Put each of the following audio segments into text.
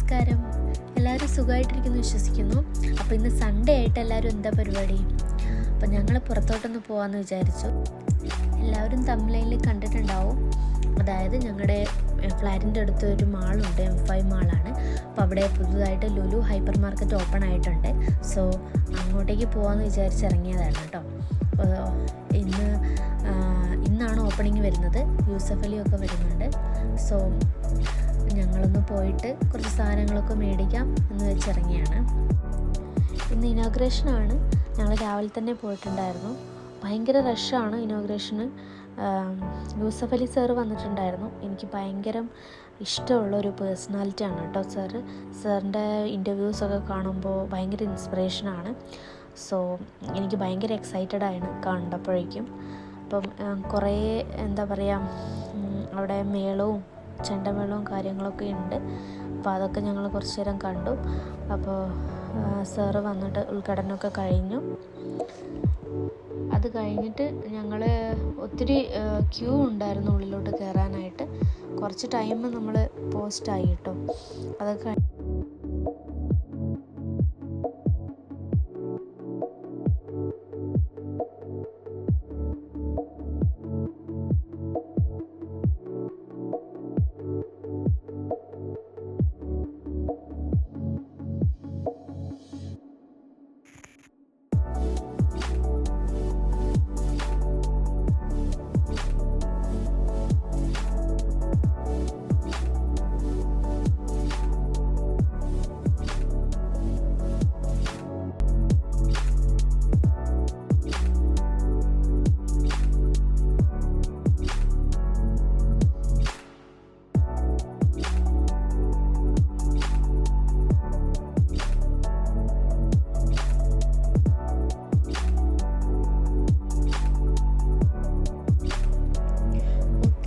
നമസ്കാരം. എല്ലാവരും സുഖമായിട്ടിരിക്കുന്നു വിശ്വസിക്കുന്നു. അപ്പോൾ ഇന്ന് സൺഡേ ആയിട്ട് എല്ലാവരും എന്താ പരിപാടി? അപ്പോൾ ഞങ്ങൾ പുറത്തോട്ടൊന്ന് പോകാമെന്ന് വിചാരിച്ചു. എല്ലാവരും തമിഴ്നാട്ടിൽ കണ്ടിട്ടുണ്ടാവും. അതായത് ഞങ്ങളുടെ ഫ്ലാറ്റിൻ്റെ അടുത്ത് ഒരു മാളുണ്ട്, M5 മാളാണ്. അപ്പോൾ അവിടെ പുതുതായിട്ട് ലുലു ഹൈപ്പർ മാർക്കറ്റ് ഓപ്പൺ ആയിട്ടുണ്ട്. സോ അങ്ങോട്ടേക്ക് പോകാമെന്ന് വിചാരിച്ചിറങ്ങിയതാണ് കേട്ടോ. അപ്പോൾ ഇന്നാണ് ഓപ്പണിങ് വരുന്നത്. യൂസഫ് അലിയൊക്കെ വരുന്നുണ്ട്. സോ ഞങ്ങളൊന്ന് പോയിട്ട് കുറച്ച് സാധനങ്ങളൊക്കെ മേടിക്കാം എന്ന് വെച്ചിറങ്ങിയാണ്. ഇന്ന് ഇനോഗ്രേഷനാണ്. ഞങ്ങൾ രാവിലെ തന്നെ പോയിട്ടുണ്ടായിരുന്നു. ഭയങ്കര റഷാണ് ഇനോഗ്രേഷന്. യൂസഫ് അലി സാറ് വന്നിട്ടുണ്ടായിരുന്നു. എനിക്ക് ഭയങ്കര ഇഷ്ടമുള്ളൊരു പേഴ്സണാലിറ്റിയാണ് കേട്ടോ സാറിൻ്റെ ഇൻ്റർവ്യൂസൊക്കെ കാണുമ്പോൾ ഭയങ്കര ഇൻസ്പിറേഷനാണ്. സോ എനിക്ക് ഭയങ്കര എക്സൈറ്റഡാണ് കണ്ടപ്പോഴേക്കും. അപ്പം കുറേ എന്താ പറയുക, അവിടെ മേളവും ചെണ്ടമേളവും കാര്യങ്ങളൊക്കെ ഉണ്ട്. അപ്പോൾ അതൊക്കെ ഞങ്ങൾ കുറച്ച് നേരം കണ്ടു. അപ്പോൾ സാറ് വന്നിട്ട് ഉദ്ഘാടനമൊക്കെ കഴിഞ്ഞു. അത് കഴിഞ്ഞിട്ട് ഞങ്ങൾ ഒത്തിരി ക്യൂ ഉണ്ടായിരുന്നു ഉള്ളിലോട്ട് കയറാനായിട്ട്. കുറച്ച് ടൈം നമ്മൾ പോസ്റ്റായി കേട്ടോ. അതൊക്കെ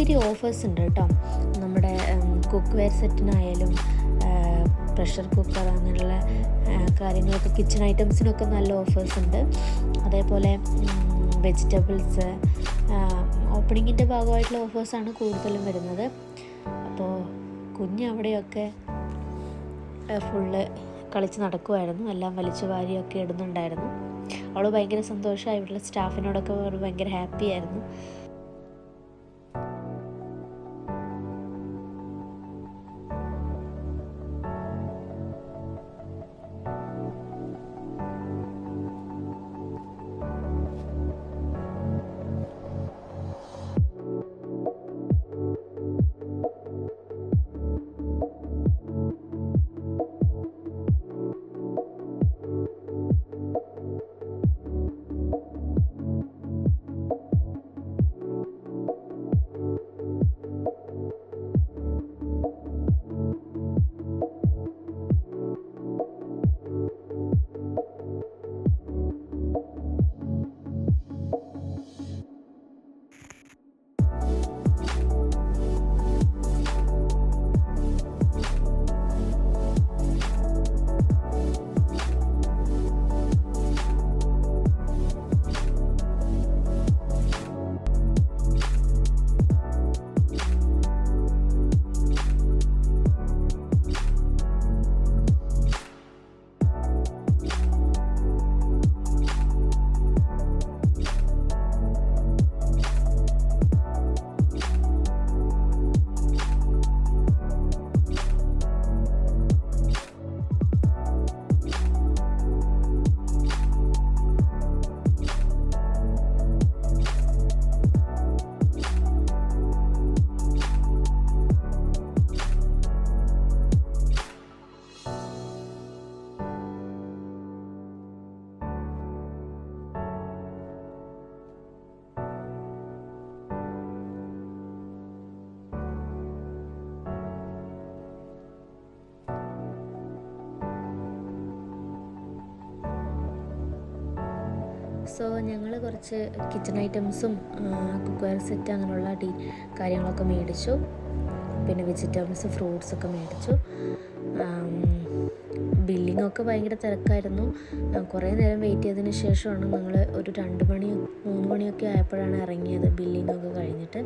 ഒത്തിരി ഓഫേഴ്സ് ഉണ്ട് കേട്ടോ. നമ്മുടെ കുക്ക് വെയർ സെറ്റിനായാലും പ്രഷർ കുക്കർ അങ്ങനെയുള്ള കാര്യങ്ങളൊക്കെ, കിച്ചൺ ഐറ്റംസിനൊക്കെ നല്ല ഓഫേഴ്സ് ഉണ്ട്. അതേപോലെ വെജിറ്റബിൾസ് ഓപ്പണിങ്ങിൻ്റെ ഭാഗമായിട്ടുള്ള ഓഫേഴ്സാണ് കൂടുതലും വരുന്നത്. അപ്പോൾ കുഞ്ഞവിടെയൊക്കെ ഫുള്ള് കളിച്ച് നടക്കുമായിരുന്നു. എല്ലാം വലിച്ചു വാരിയൊക്കെ ഇടുന്നുണ്ടായിരുന്നു. അവൾ ഭയങ്കര സന്തോഷമായി. ഇവിടെയുള്ള സ്റ്റാഫിനോടൊക്കെ ഭയങ്കര ഹാപ്പി ആയിരുന്നു. സോ ഞങ്ങൾ കുറച്ച് കിച്ചൺ ഐറ്റംസും കുക്ക് വെയർ സെറ്റ് അങ്ങനെയുള്ള കാര്യങ്ങളൊക്കെ മേടിച്ചു. പിന്നെ വെജിറ്റബിൾസ്, ഫ്രൂട്ട്സൊക്കെ മേടിച്ചു. ബില്ലിങ്ങൊക്കെ ഭയങ്കര തിരക്കായിരുന്നു. കുറേ നേരം വെയിറ്റ് ചെയ്തതിന് ശേഷമാണ് ഞങ്ങൾ ഒരു 2 മണി 3 മണിയൊക്കെ ആയപ്പോഴാണ് ഇറങ്ങിയത് ബില്ലിങ്ങൊക്കെ കഴിഞ്ഞിട്ട്.